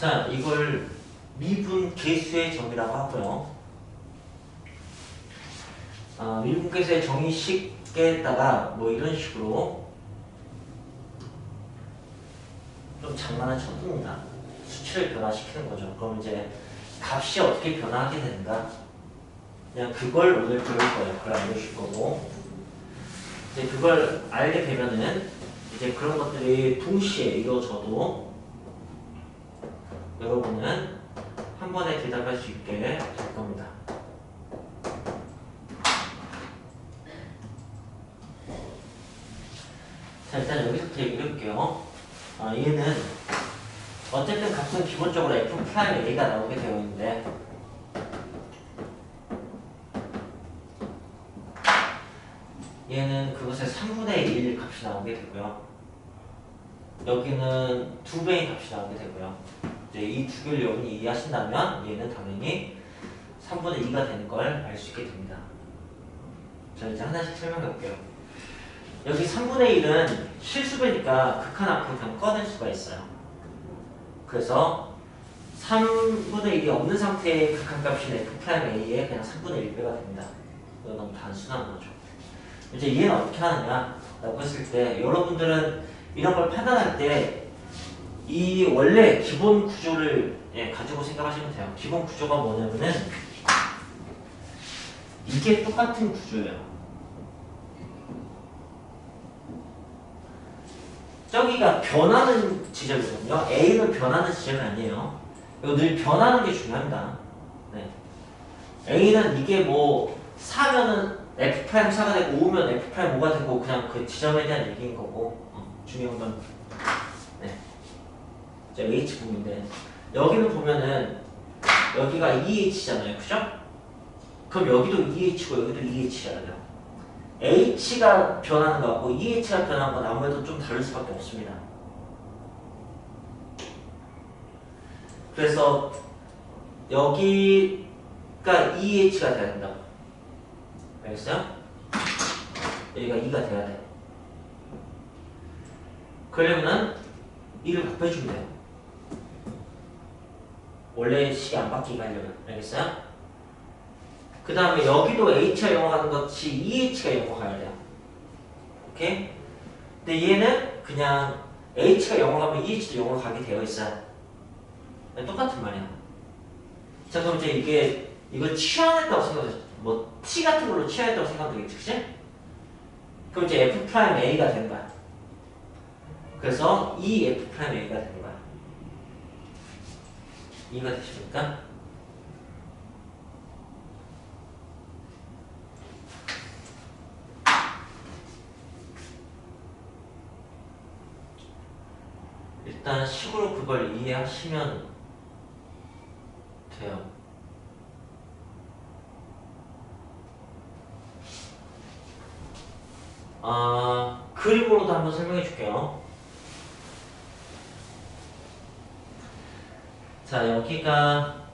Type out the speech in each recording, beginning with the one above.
자, 이걸 미분 계수의 정의라고 하고요. 미분 계수의 정의식에다가 뭐 이런 식으로 좀 장난을 쳐둡니다. 수치를 변화시키는 거죠. 그럼 이제 값이 어떻게 변화하게 되는가? 그냥 그걸 오늘 배울 거예요. 그걸 알려줄 거고. 이제 그걸 알게 되면은 이제 그런 것들이 동시에 이루어져도 여러분은 한 번에 대답할 수 있게 될 겁니다. 자, 일단 여기서부터 얘기를 해볼게요. 얘는 어쨌든 값은 기본적으로 F'A가 나오게 되어 있는데 얘는 그것의 3분의 1 값이 나오게 되고요. 여기는 2배의 값이 나오게 되고요. 이제 이 두 개를 여러분이 이해하신다면 얘는 당연히 3분의 2가 되는 걸 알 수 있게 됩니다. 자, 이제 하나씩 설명해 볼게요. 여기 3분의 1은 실수배니까 극한 앞으로 그냥 꺼낼 수가 있어요. 그래서 3분의 1이 없는 상태의 극한값인 F'A에 그냥 3분의 1배가 됩니다. 이거 너무 단순한 거죠. 이제 얘는 어떻게 하느냐라고 했을 때 여러분들은 이런 걸 판단할 때 이 원래 기본 구조를 가지고 생각하시면 돼요. 기본 구조가 뭐냐면은 이게 똑같은 구조예요. 저기가 변하는 지점이거든요. A는 변하는 지점이 아니에요. 이거 늘 변하는 게 중요합니다. 네. A는 이게 뭐 4면은 F'4가 되고 5면 F'5가 되고 그냥 그 지점에 대한 얘기인 거고 중요한 건 네. 이제 H분인데 여기는 보면은 여기가 2H잖아요. 그죠? 그럼 여기도 2H고 여기도 2H잖아요. H가 변하는 거하고 EH가 변하는 건 아무래도 좀 다를 수밖에 없습니다. 그래서 여기가 EH가 돼야 된다고. 알겠어요? 여기가 2가 돼야 돼. 그러려면 2를 곱해주면 돼요. 원래 식이 안 바뀌게 하려면. 알겠어요? 그 다음에 여기도 H가 영어가는 것이 EH가 영어가야 돼요. 오케이? 근데 얘는 그냥 H가 영어가면 EH도 영어가게 되어 있어요. 똑같은 말이야. 자, 그럼 이제 이걸 치환했다고 생각해. 뭐 T 같은 걸로 치환했다고 생각하면 되겠지, 그치? 그럼 이제 F'A가 되는 거야. 그래서 이 F'A가 되는 거야. 이해가 되십니까? 일단 식으로 그걸 이해하시면 돼요. 그림으로도 한번 설명해 줄게요. 자, 여기가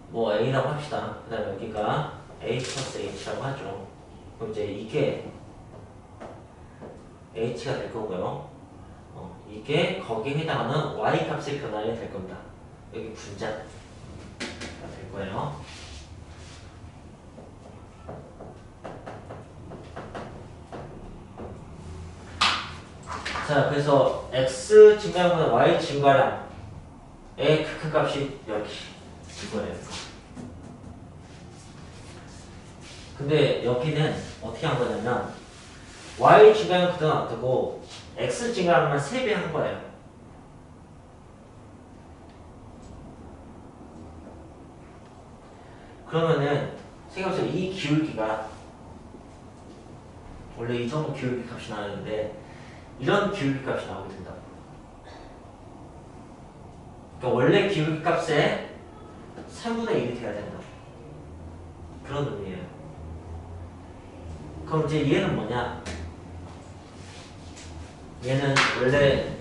뭐 A라고 합시다. 그 다음에 여기가 A 플러스 H라고 하죠. 그럼 이제 이게 H가 될 거고요. 이게 거기에 해당하는 Y 값의 변화가 될 겁니다. 여기 분자가 될 거예요. 자, 그래서 X 증가량보다 Y 증가량의 극한값이 여기 이거예요. 근데 여기는 어떻게 한 거냐면 Y 증가량 그대로 놔두고 X 증가량만 3배 한 거예요. 그러면은 생각해보세요. 이 기울기가 원래 이 정도 기울기 값이 나왔는데 이런 기울기 값이 나오게 된다. 그러니까 원래 기울기 값의 3분의 1이 돼야 된다. 그런 의미예요. 그럼 이제 얘는 뭐냐? 얘는 원래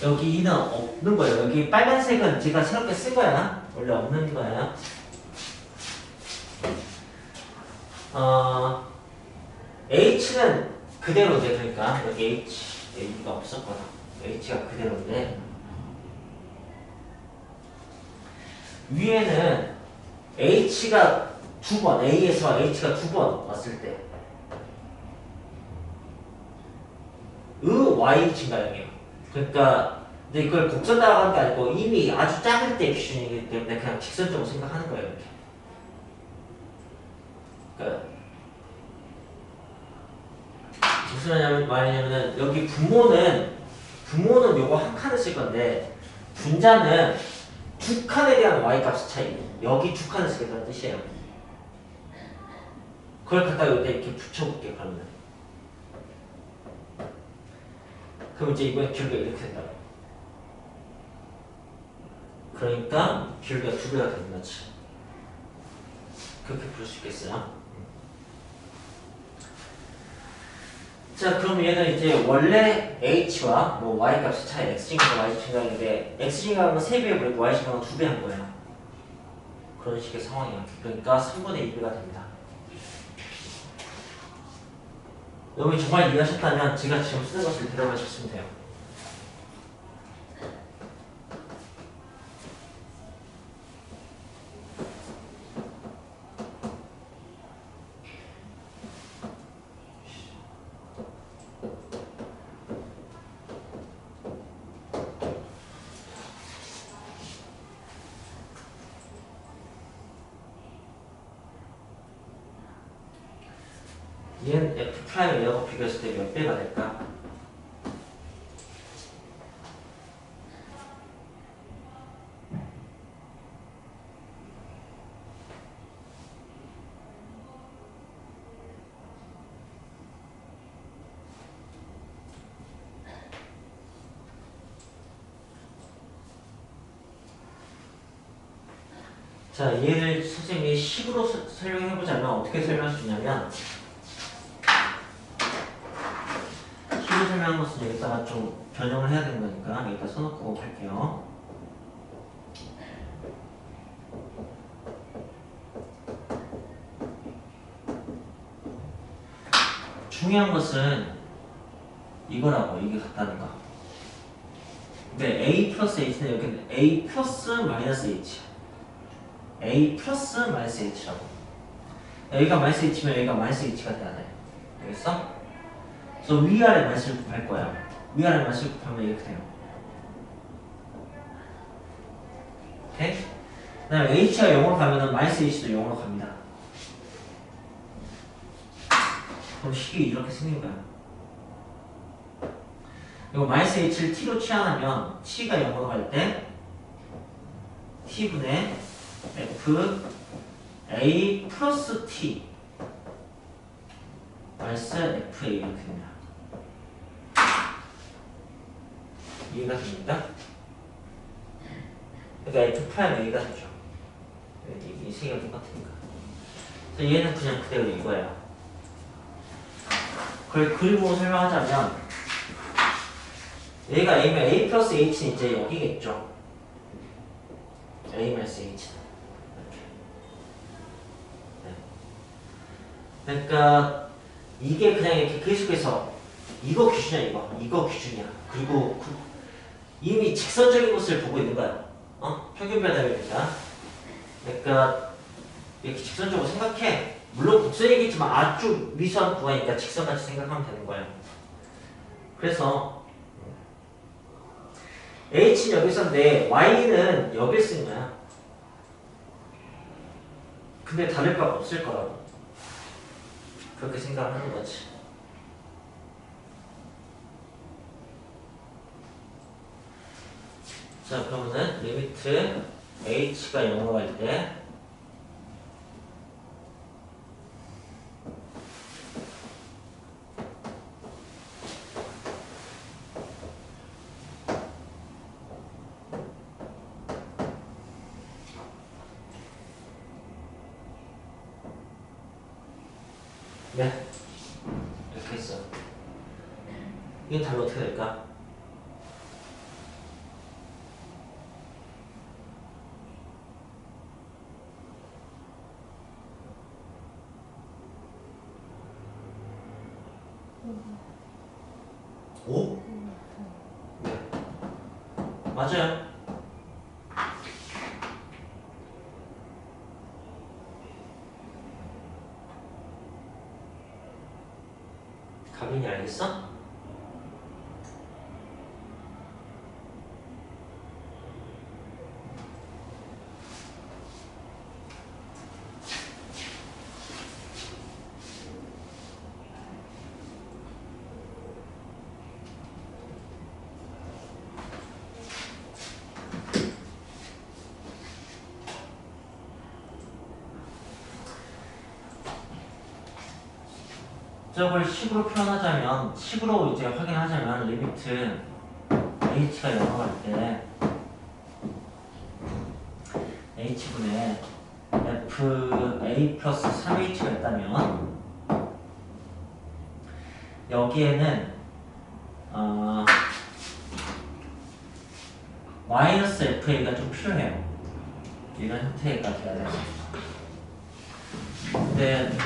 여기 2는 없는 거예요. 여기 빨간색은 제가 새롭게 쓴 거야. 원래 없는 거야. H는 그대로인데, 그러니까 여기 H, 여기가 없었거든. H가 그대로인데 위에는 h가 두 번, a에서 h가 두 번 왔을 때 y 증가형이에요. 그러니까 근데 이걸 곡선 따라가는 게 아니고 이미 아주 작을 때 기준이기 때문에 그냥 직선적으로 생각하는 거예요. 이렇게. 그러니까 무슨 말이냐면은 여기 분모는 요거 한 칸을 쓸 건데 분자는 두 칸에 대한 y 값의 차이. 여기 두 칸을 쓰겠다는 뜻이에요. 그걸 갖다가 여기다 이렇게 붙여볼게요. 그럼 이제 이번에 기울기가 이렇게 된다고. 그러니까 기울기가 두 배가 되는 거지. 그렇게 부를 수 있겠어요. 자, 그럼 얘는 이제 원래 h와 뭐 y 값의 차이, x 증가가 y 증가인데 x 증가는 3배 버리고 y 증가는 2배 한 거예요. 그런 식의 상황이에요. 그러니까 3분의 2배가 됩니다. 여러분이 정말 이해하셨다면 제가 지금 쓰는 것을 대답해 주시면 돼요. 얘는 f' 얘하고 비교했을 때 몇 배가 될까? 자, 얘를 선생님이 식으로 설명해보자면 어떻게 설명할 수 있냐면 식으로 설명한 것은 여기다가 좀 변형을 해야 되는 거니까 여기다 써놓고 할게요. 중요한 것은 이거라고, 이게 같다는 거. 근데 a 플러스 h는 여기는 a 플러스 마이너스 h, a 플러스 마이너스 h라고. 여기가 마이너스 h면 여기가 마이너스 h가 돼야 돼. 알겠어? 그래서 위아래 마이너스를 곱할 거야. 위아래 마이너스를 곱하면 이렇게 돼요. 오케이? 그 다음에 h가 0으로 가면은 마이너스 h도 0으로 갑니다. 그럼 식이 이렇게 생긴 거야. 이거 마이너스 h를 t로 치환하면 t가 0으로 갈 때 t분의 f a 플러스 t 마이너스 fa 이렇게 됩니다. 이해가 됩니까? 그러니까 f''a가 되죠. 이 세 개가 똑같으니까. 그래서 얘는 그냥 그대로 이거예요. 그걸 그림으로 설명하자면 얘가 a면 a 플러스 h는 이제 여기겠죠. a 마이너스 h. 네. 그러니까 이게 그냥 이렇게 계속해서 이거 기준이야, 이거 기준이야. 그리고 이미 직선적인 것을 보고 있는 거야. 평균 변화율이니까. 그러니까 이렇게 직선적으로 생각해. 물론 곡선이겠지만 아주 미수한 구간이니까 직선같이 생각하면 되는 거예요. 그래서 h는 여기 있었는데 y는 여기 쓰는 거야. 근데 다를 바가 없을 거라고. 그렇게 생각하는 거지. 자, 그러면은 리미트 h가 0으로 갈 때 네, 이렇게 했어. 이게 답이 어떻게 될까? 오? 네. 맞아요. 저걸 식으로 표현하자면, 식으로 이제 확인하자면, 리미트 h가 0로 갈 때, h분의 fa 플러스 3h가 있다면, 여기에는, 마이너스 fa가 좀 필요해요. 이런 형태가 돼야 돼요. 근데,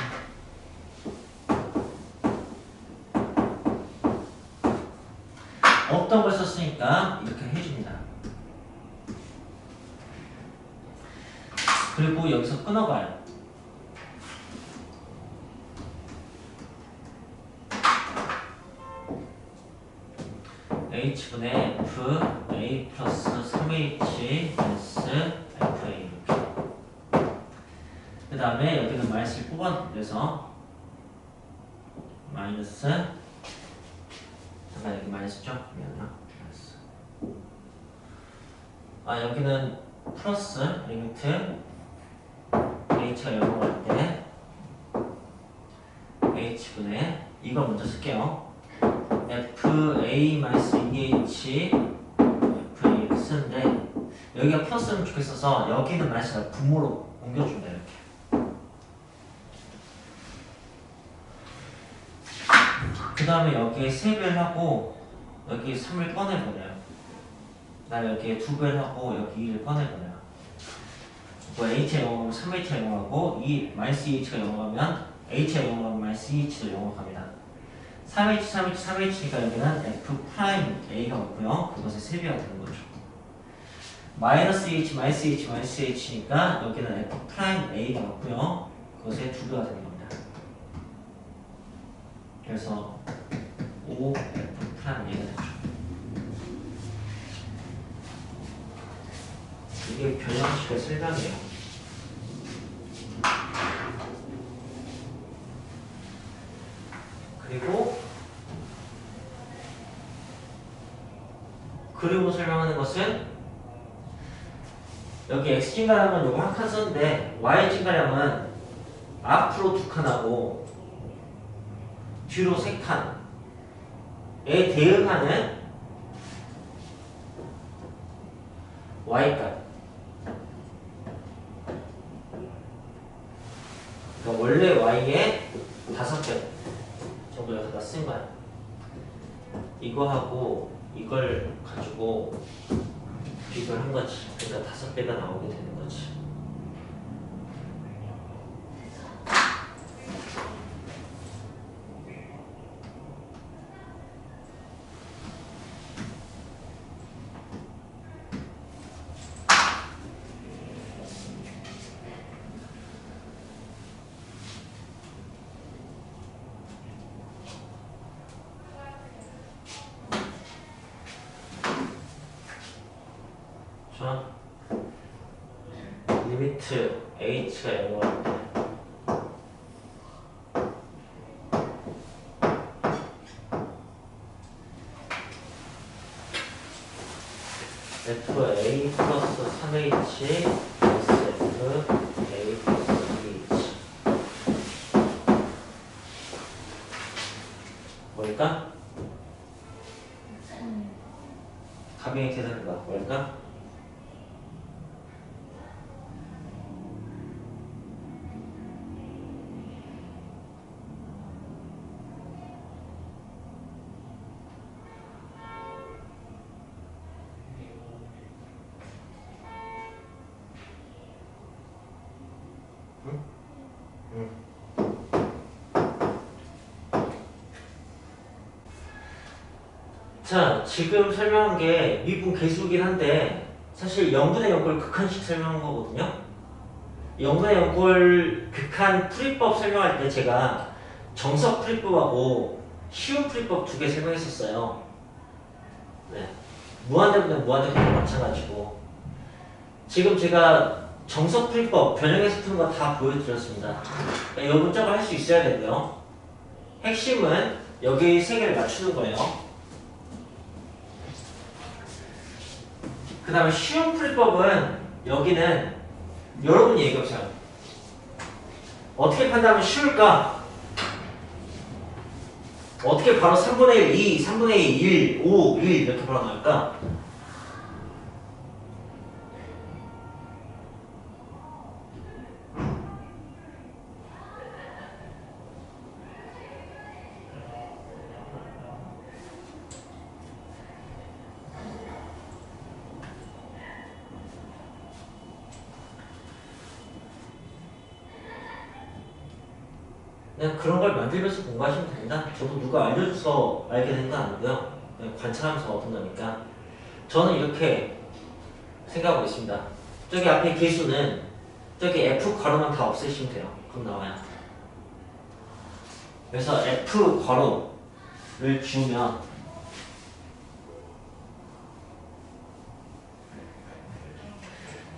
없던 걸 썼으니까 이렇게 해줍니다. 그리고 여기서 끊어봐요. h분의 fa 플러스 3h 마이너스 fa 그 다음에 여기는 마이너스를 뽑아내서 마이너스 잠깐 여기 마이너스죠? 미안해요. 마이너스. 여기는 플러스 리미트 h가 0으로 갈 때 h분의 이걸 먼저 쓸게요. fa-2h fa 이렇게 쓰는데 여기가 플러스면 좋겠어서 여기는 마이너스가 분모로 옮겨준다 이렇게. 그 다음에 여기에 3배를 하고 여기 3을 꺼내버려요. 그 다음에 여기에 2배를 하고 여기 2를 꺼내버려요. 뭐 h가 0하면 3h가 0하고 이 마이너스 2h가 0하면 h가 0하면 마이너스 2h도 0으로 갑니다. 3h, 3h, 3h니까 여기는 f'a가 없고요. 그것의 3배가 되는 거죠. 마이너스 h, 마이너스 h, 마이너스 h니까 여기는 f'a가 없고요. 그것의 2배가 되는 겁니다. 그래서 OF'a가 되죠. 이게 변형식의 설명이에요. 그리고 설명하는 것은 여기 x 증가량은 요거 한 칸 썼는데 y 증가량은 앞으로 2칸하고 뒤로 3칸에 대응하는 y값. 그러니까 원래 y의 5배 정도 여기다 쓴 거야. 이거하고 이걸 가지고 비교를 한 거지. 그러니까 5배가 나오게 되는 거지. 리미트 h가 0으로 할 때 fa 플러스 3h 플러스 fa 플러스 2h 뭘까? 가명의 계산인가? 뭘까? 자, 지금 설명한 게 미분 계수이긴 한데 사실 0분의 0꼴 극한식 설명한 거거든요. 0분의 0꼴 극한 풀이법 설명할 때 제가 정석 풀이법하고 쉬운 풀이법 2개 설명했었어요. 네. 무한대분의 무한대분도 마찬가지고 지금 제가 정석 풀이법 변형해서 푸는 거 다 보여드렸습니다. 그러니까 이 문자가 할 수 있어야 되고요. 핵심은 여기 3개를 맞추는 거예요. 그 다음에 쉬운 풀이법은 여기는 여러분이 얘기해보세요. 어떻게 판단하면 쉬울까? 어떻게 바로 3분의 1, 2, 3분의 1, 5, 1 이렇게 벌어나갈까? 그냥 그런 걸 만들면서 공부하시면 됩니다. 저도 누가 알려줘서 알게 된 건 아니고요. 그냥 관찰하면서 얻은 거니까. 저는 이렇게 생각하고 있습니다. 저기 앞에 개수는 저기 F 괄호만 다 없애시면 돼요. 그럼 나와요. 그래서 F 괄호를 지우면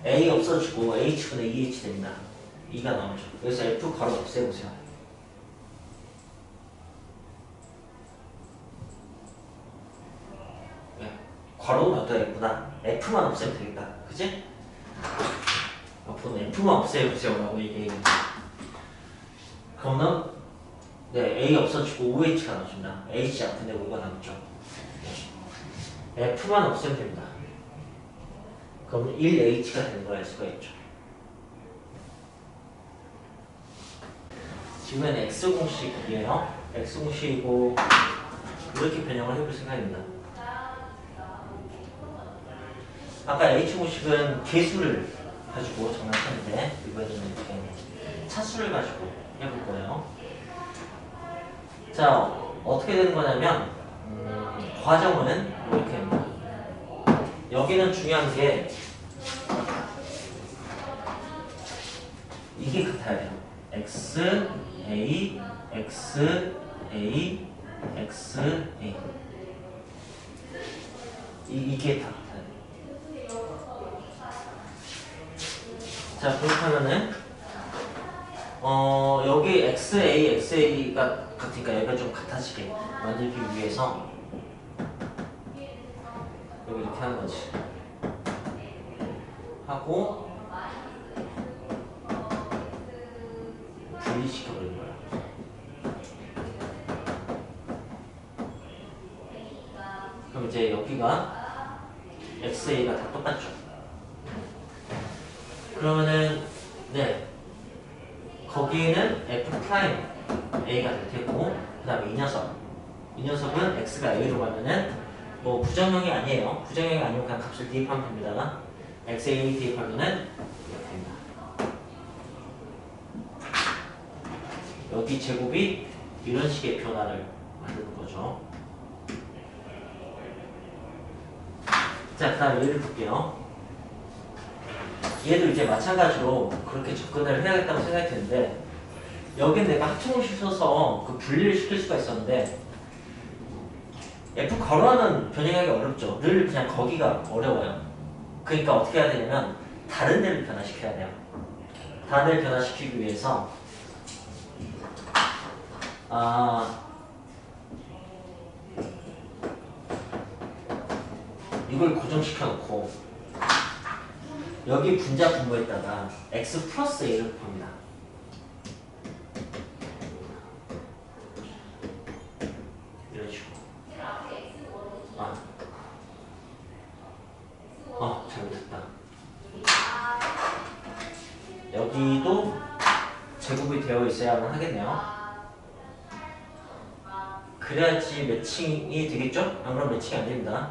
A 없어지고 H분의 2H 됩니다. 2가 나오죠. 그래서 F 괄호 없애보세요. 괄호 놔둬야겠구나. F만 없애면 되겠다. 그치? 앞으로는 F만 없애보세요 라고 얘기해요. 그러면 네, A 없어지고 OH가 나와줍니다. H 아픈데 O가 남죠. F만 없애면 됩니다. 그러면 1H가 되는 걸 알 수가 있죠. 지금은 X공식이에요. X공식이고 이렇게 변형을 해볼 생각입니다. 아까 H공식은 개수를 가지고 정리했는데 이번에는 이렇게 차수를 가지고 해볼 거예요. 자, 어떻게 되는 거냐면 과정은 이렇게 합니다. 여기는 중요한 게 이게 같아야 돼요. X, A, X, A, X, A 이게 다 같아요. 자, 그렇다면은 여기 XA, XA가 같으니까 여기가 좀 같아지게 만들기 위해서 여기 이렇게 하는 거지. 하고 분리시켜버리는 거야. 그럼 이제 여기가 XA가 다 똑같죠. 그러면은 네 거기에는 F'A가 될 테고 그 다음에 이 녀석은 X가 A로 가면은 뭐 부정형이 아니에요. 부정형이 아니면 그냥 값을 대입하면 됩니다. XA 대입하면은 이렇게 됩니다. 여기 제곱이 이런 식의 변화를 만드는 거죠. 자, 그 다음 예를 볼게요. 얘도 이제 마찬가지로 그렇게 접근을 해야겠다고 생각이 드는데 여긴 내가 합성을 써서 그 분리를 시킬 수가 있었는데 F 괄호는 변형하기 어렵죠. 늘 그냥 거기가 어려워요. 그러니까 어떻게 해야 되냐면 다른 데를 변화시켜야 돼요. 다른 데를 변화시키기 위해서 이걸 고정시켜 놓고 여기 분자 분모에다가 x 플러스 a를 곱합니다. 이런 식으로. 잘못했다. 여기도 제곱이 되어 있어야만 하겠네요. 그래야지 매칭이 되겠죠? 안 그러면 매칭이 안 됩니다.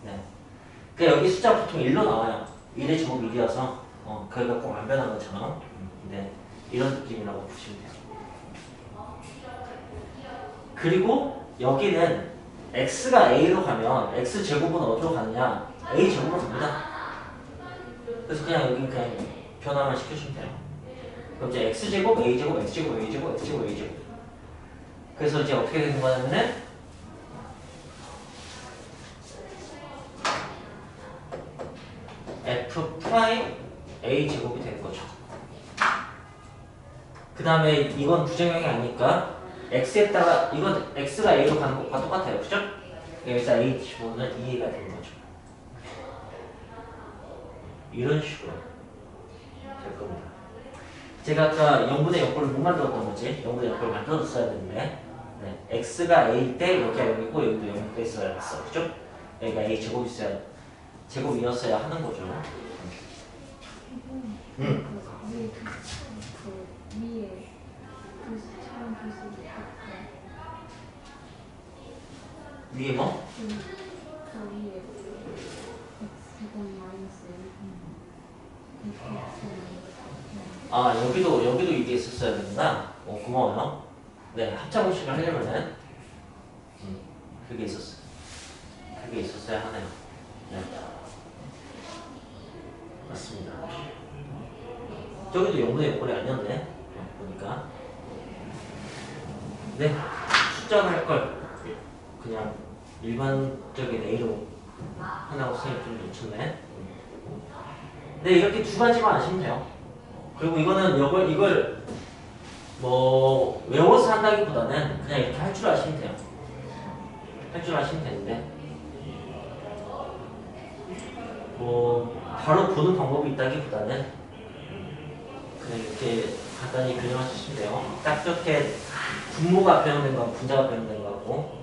네. 그러니까 여기 숫자 보통 1로 나와요. 1의 제곱 1이어서 그게 꼭 안 변한 것처럼 네, 이런 느낌이라고 보시면 돼요. 그리고 여기는 x가 a로 가면 x제곱은 어디로 가느냐? a제곱으로 갑니다. 그래서 그냥 여기 그냥 변화만 시켜주면 돼요. 그럼 이제 x제곱, a제곱, x제곱, a제곱, x제곱, a제곱. 그래서 이제 어떻게 되는 거냐면은 f 프라임 a 제곱이 되는 거죠. 그 다음에 이건 부정형이 아니니까 x에다가 이건 x가 a로 가는 것과 똑같아요, 그죠? 여기서 a 집어넣으면 2a가 되는 거죠. 이런 식으로 될 겁니다. 제가 아까 0분의 0꼴을 못 만들었던 거지. 0분의 0꼴을 만들었어야 되는데 네, x가 a일 때 여기가 0이고 여기도 0이 돼 있어야 했어. 그죠? 여기가 a 제곱이었어야 하는 거죠. 그 위에 처음 글씨 위에 뭐? 그 위에 x제곱 마이너스 1 아 여기도 이게 있었어야 된다. 고마워요. 네, 합차 공식을 하려면은 그게 있었어야 하네요. 네. 맞습니다. 저기도 0분의 0꼴이 아니었네. 보니까. 네, 숫자를 할 걸 그냥 일반적인 A로 하나고 쓰니 좀 놓쳤네. 네, 이렇게 두 가지만 아시면 돼요. 그리고 이거는 이걸 뭐 외워서 한다기보다는 그냥 이렇게 할 줄 아시면 돼요. 할 줄 아시면 되는데 뭐 바로 보는 방법이 있다기보다는 그냥 이렇게 간단히 변형하시면 돼요. 딱 저렇게 분모가 변형된 거하고 분자가 변형된 거하고.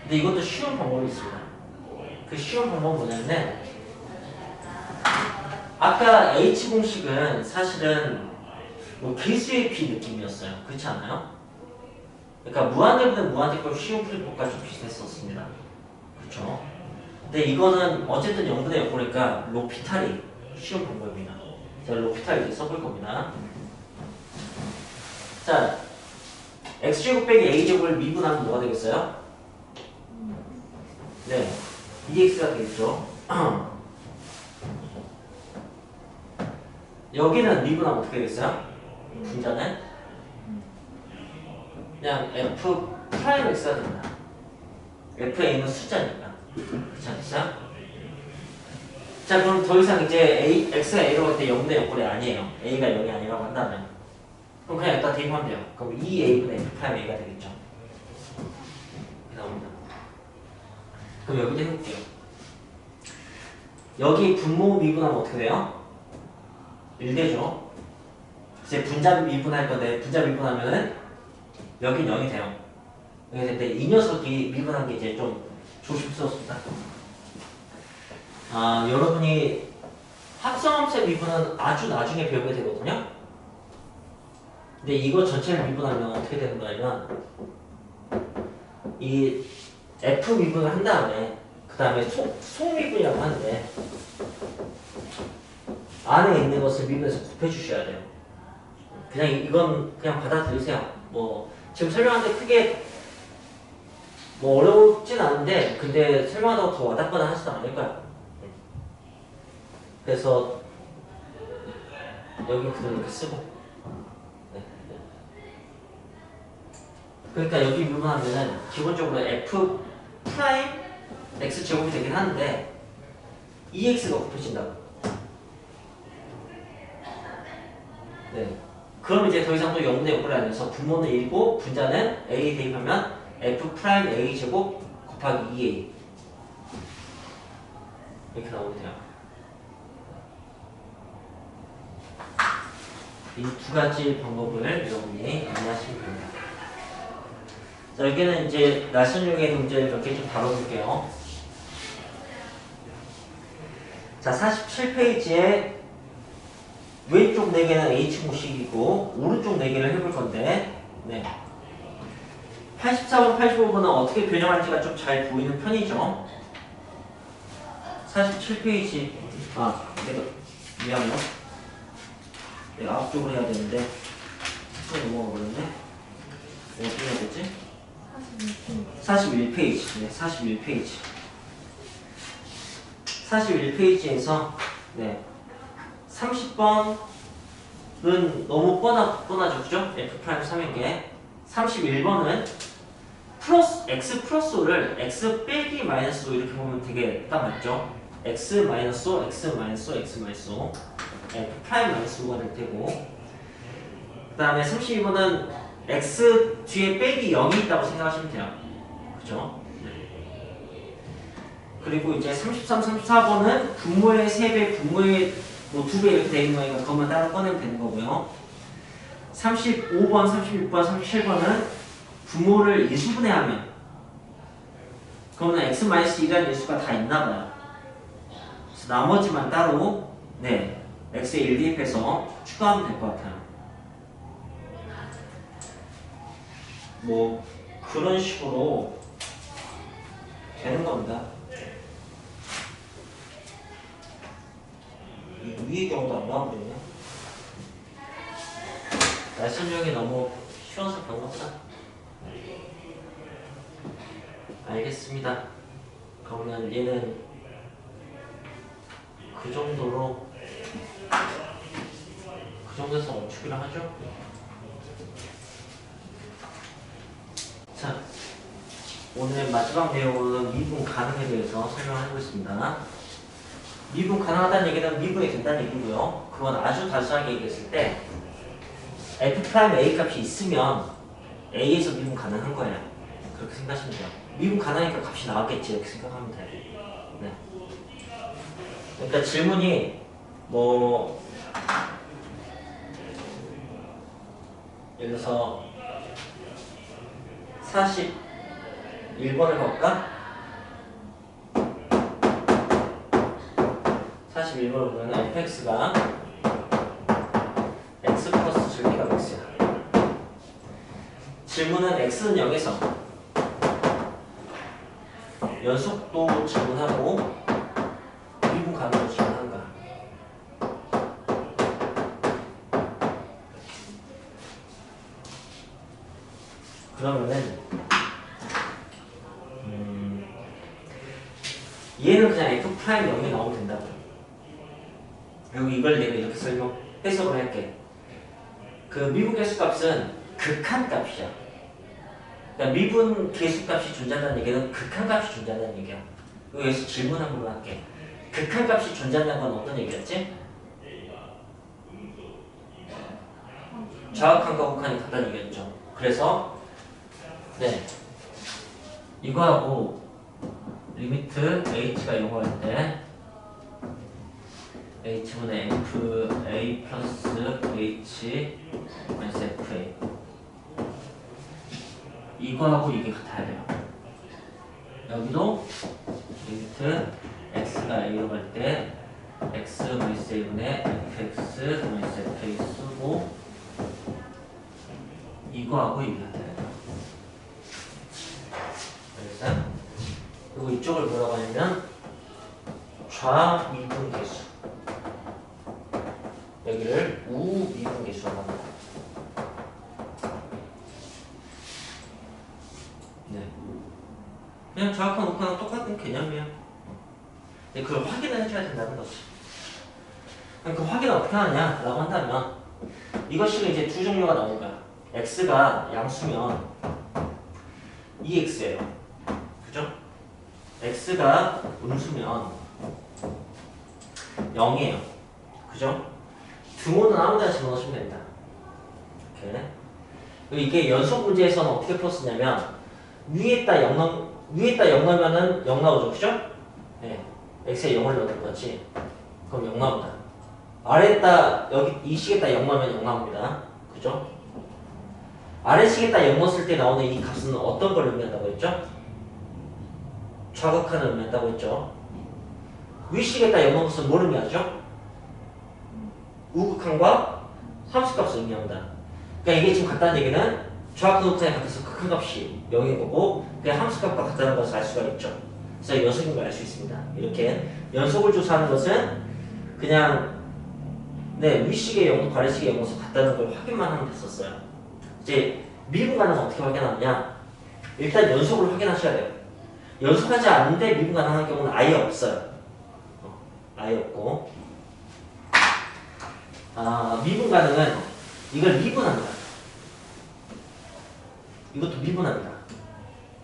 근데 이것도 쉬운 방법이 있습니다. 그 쉬운 방법은 뭐냐면 아까 H 공식은 사실은 뭐 개수의 비 느낌이었어요. 그렇지 않아요? 그러니까 무한대보다 무한대꼴 쉬운 풀이법과 좀 비슷했었습니다. 그렇죠? 근데 이거는 어쨌든 0분의 0이니까 로피탈이 쉬운 방법입니다. 제가 로피탈 이제 써볼 겁니다. 자, x제곱 빼기 a제곱을 미분하면 뭐가 되겠어요? 네, 2x가 되겠죠. 여기는 미분하면 어떻게 되겠어요? 분자는 그냥 f 프라임 x가 됩니다. fa는 숫자니까. 그렇지 않겠어요? 자, 그럼 더 이상 이제 x가 a로 갈 때 0분의 0꼴이 아니에요. a가 0이 아니라고 한다면 그럼 그냥 여기다 대입하면 돼요. 그럼 2a분의 f 프라임 a가 되겠죠. 이렇게 나옵니다. 그럼 여기도 해볼게요. 여기 분모 미분하면 어떻게 돼요? 1되죠. 이제 분자 미분할 건데 분자 미분하면은 여긴 0이 돼요. 근데 이 녀석이 미분한 게 이제 좀 조심스럽습니다. 여러분이 합성함수의 미분은 아주 나중에 배우게 되거든요. 근데 이거 전체를 미분하면 어떻게 되는 거냐면 이 F 미분을 한 다음에 그 다음에 속미분이라고 하는데 안에 있는 것을 미분해서 곱해주셔야 돼요. 그냥 이건 그냥 받아들이세요. 뭐 지금 설명하는데 크게 뭐 어렵진 않은데 근데 설명하다가 더 와닿거나 하지도 않을 거야. 그래서 여기 그대로 이렇게 쓰고 네. 그러니까 여기 미분하면은 기본적으로 f 프라임 x 제곱이 되긴 하는데 2x가 곱해진다고. 네. 그럼 이제 더 이상 또 0분의 0꼴이 아니어서 분모는 1이고 분자는 a 대입하면 f 프라임 a 제곱 곱하기 2a 이렇게 나오면 돼요. 이 두 가지 방법을 여러분이 이해하시면 됩니다. 자, 여기는 이제 나선용의 문제를 몇 개 좀 다뤄볼게요. 자, 47페이지에 왼쪽 4개는 H공식이고 오른쪽 4개를 해볼 건데 네. 84번, 85번은 어떻게 변형할지가 좀 잘 보이는 편이죠. 47페이지 내가 미안해요. 내가 앞쪽으로 해야 되는데 좀 넘어가 버렸네. 어떻게 해야 되지? 41페이지. 네, 41페이지. 41페이지에서 네. 30번은 너무 뻔하죠, 그죠? F'3인 31번은 플러스 x 플러스 5를 x 빼기 마이너스 5 이렇게 보면 되게 딱 맞죠? x 마이너스 5, x 마이너스 5, x 마이너스 5 F 프라임 마이너스 5가 될 테고 그 다음에 32번은 x 뒤에 빼기 0이 있다고 생각하시면 돼요. 그죠? 그리고 이제 33, 34번은 분모의 3배, 분모의 뭐 2배 이렇게 되어 있는 거니까 그것만 따로 꺼내면 되는 거고요. 35번, 36번, 37번은 분모를 인수분해하면 그러면 x-1이라는 인수가 다 있나봐요. 그래서 나머지만 따로 네 x에 1 대입해서 추가하면 될 것 같아요. 뭐 그런 식으로 되는 겁니다. 이 위의 경우도 안 나오거든요. 날 설명이 너무 쉬워서 그런 거보다. 알겠습니다. 그러면 얘는 그 정도로 그 정도에서 멈추기로 하죠. 자, 오늘 마지막 내용은 미분 가능에 대해서 설명을 해보겠습니다. 미분 가능하다는 얘기는 미분이 된다는 얘기고요. 그건 아주 단순하게 얘기했을 때 F'A 값이 있으면 A에서 미분 가능한 거예요. 그렇게 생각하시면 돼요. 미분 가능하니까 값이 나왔겠지 이렇게 생각하면 돼요. 네. 그러니까 질문이 뭐 예를 들어서 41번을 볼까? 41번을 보면 fx가 x 플러스 절대가 x야. 질문은 x는 0에서 연속도 질문하고 미분 가능도 질문하는 거야. 그러면은 얘는 그냥 f 프라임 0이 나오면 된다고. 그리고 이걸 내가 이렇게 해석을 할게. 그 미분 개수값은 극한값이야. 그러니까 미분 개수값이 존재한다는 얘기는 극한값이 존재한다는 얘기야. 여기서 질문 한 번 할게. 극한값이 존재한다는 건 어떤 얘기였지? 좌극한과 극한이 같다는 얘기였죠. 그래서 네 이거하고 리미트 h가 0할 때 h분의 fa 플러스 h 마이너스 fa 이거하고 이게 같아야 돼요. 여기도 리미트 x가 a로 갈 때 x 마이너스 1분의 fx 마이너스 fa 쓰고 이거하고 이게 같아야 돼요. 알겠어요? 그리고 이쪽을 뭐라고 하냐면 좌미분 계수, 여기를 우미분 계수라고 합니다. 네. 그냥 좌극한 우극한하고 똑같은 개념이에요. 근데 그걸 확인을 해줘야 된다는 거지. 그럼 그 확인을 어떻게 하느냐라고 한다면 이것이 이제 두 종류가 나오는 거야. x가 양수면 2x예요. 그죠? x가 음수면 0이에요. 그죠? 등호는 아무 데나 집어넣으시면 됩니다. 이렇게. 그리고 이게 연속 문제에서는 어떻게 풀었냐면 위에다 0 넣으면은 0 나오죠. 그죠? 네. x에 0을 넣는 거지. 그럼 0 나온다. 아래에다 여기 이 식에다 0 넣으면 0 나옵니다. 그죠? 아래 식에다 0 넣었을 때 나오는 이 값은 어떤 걸 의미한다고 했죠? 좌극한을 의미한다고 했죠. 위식에다 0 넣은 것은 뭘 의미하죠? 우극한과 함수값을 의미한다. 그러니까 이게 지금 같다는 얘기는 좌극한 우극한에 같아서 극한값이 0인 거고 그냥 함수값과 같다는 것을 알 수가 있죠. 그래서 연속인 걸 알 수 있습니다. 이렇게 연속을 조사하는 것은 그냥 네 위식의 0도 아래식의 0도 같다는 걸 확인만 하면 됐었어요. 이제 미분 가능은 어떻게 확인하느냐? 일단 연속을 확인하셔야 돼요. 연속하지 않는데 미분 가능한 경우는 아예 없어요. 아예 없고. 미분 가능은 이걸 미분합니다. 이것도 미분합니다.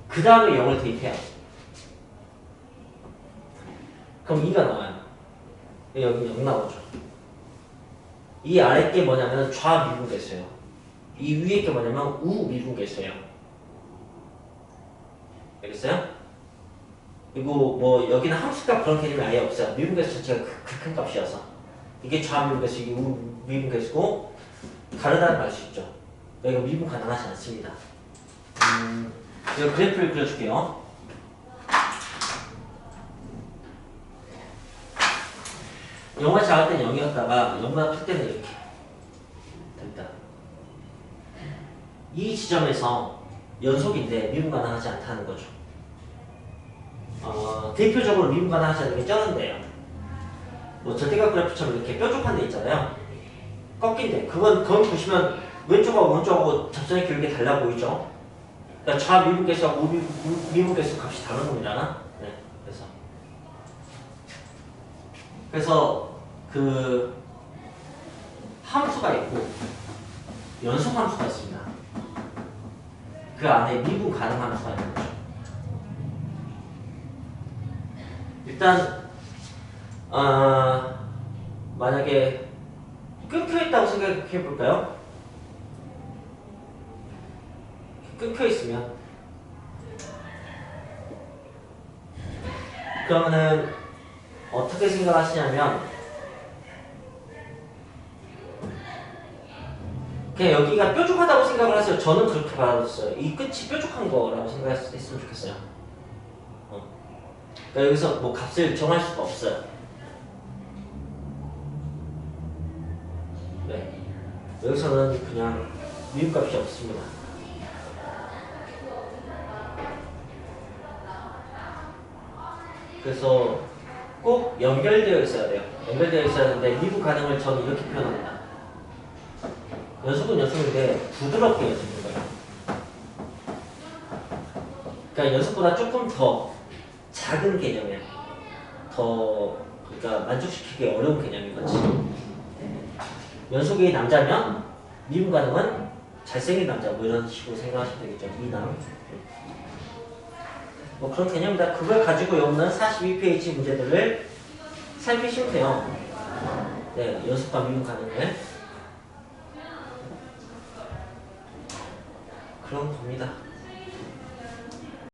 그 다음에 0을 대입해요. 그럼 2가 나와요. 여기 0 나오죠. 이 아래 게 뭐냐면 좌미분 개수예요. 이 위에 게 뭐냐면 우미분 개수예요. 알겠어요? 그리고 뭐 여기는 함수값 그런 개념이 아예 없어요. 미분 개수 자체가 극한 값이어서 이게 좌미분 개수, 이게 우미분 개수고 다르다는 걸 알 수 있죠. 여기가 미분 가능하지 않습니다. 제가 그래프를 그려줄게요. 영어가 작을 땐 0이었다가 0보다 클 때는 이렇게 됐다. 이 지점에서 연속인데 미분 가능하지 않다는 거죠. 대표적으로 미분 가능하지 않는 게 쩌는데요. 뭐 절대각 그래프처럼 이렇게 뾰족한 데 있잖아요. 꺾인 데. 그건 보시면 왼쪽하고 오른쪽하고 접선이 길게 달라 보이죠? 그러니까 좌미분계수하고 우미분계수 값이 다른 겁니다. 네, 그래서 그 함수가 있고 연속 함수가 있습니다. 그 안에 미분 가능 함수가 있는 거죠. 일단 만약에 끊겨있다고 생각해 볼까요? 끊겨있으면 그러면은 어떻게 생각하시냐면 그냥 여기가 뾰족하다고 생각을 하세요. 저는 그렇게 받았어요. 이 끝이 뾰족한 거라고 생각했으면 좋겠어요. 그러니까 여기서 뭐 값을 정할 수가 없어요. 네. 여기서는 그냥 미분값이 없습니다. 그래서 꼭 연결되어 있어야 돼요. 연결되어 있어야 하는데 미분 가능을 저는 이렇게 표현합니다. 연속은 연속인데 부드럽게 연속인 거예요. 그러니까 연속보다 조금 더 작은 개념이에요. 그러니까 만족시키기 어려운 개념인 거지. 연속이 남자면 미분 가능은 잘생긴 남자 뭐 이런 식으로 생각하시면 되겠죠. 이남. 뭐 그런 개념이다. 그걸 가지고 여러분은 42페이지 문제들을 살피시면 돼요. 네, 연속과 미분 가능을. 그런 겁니다.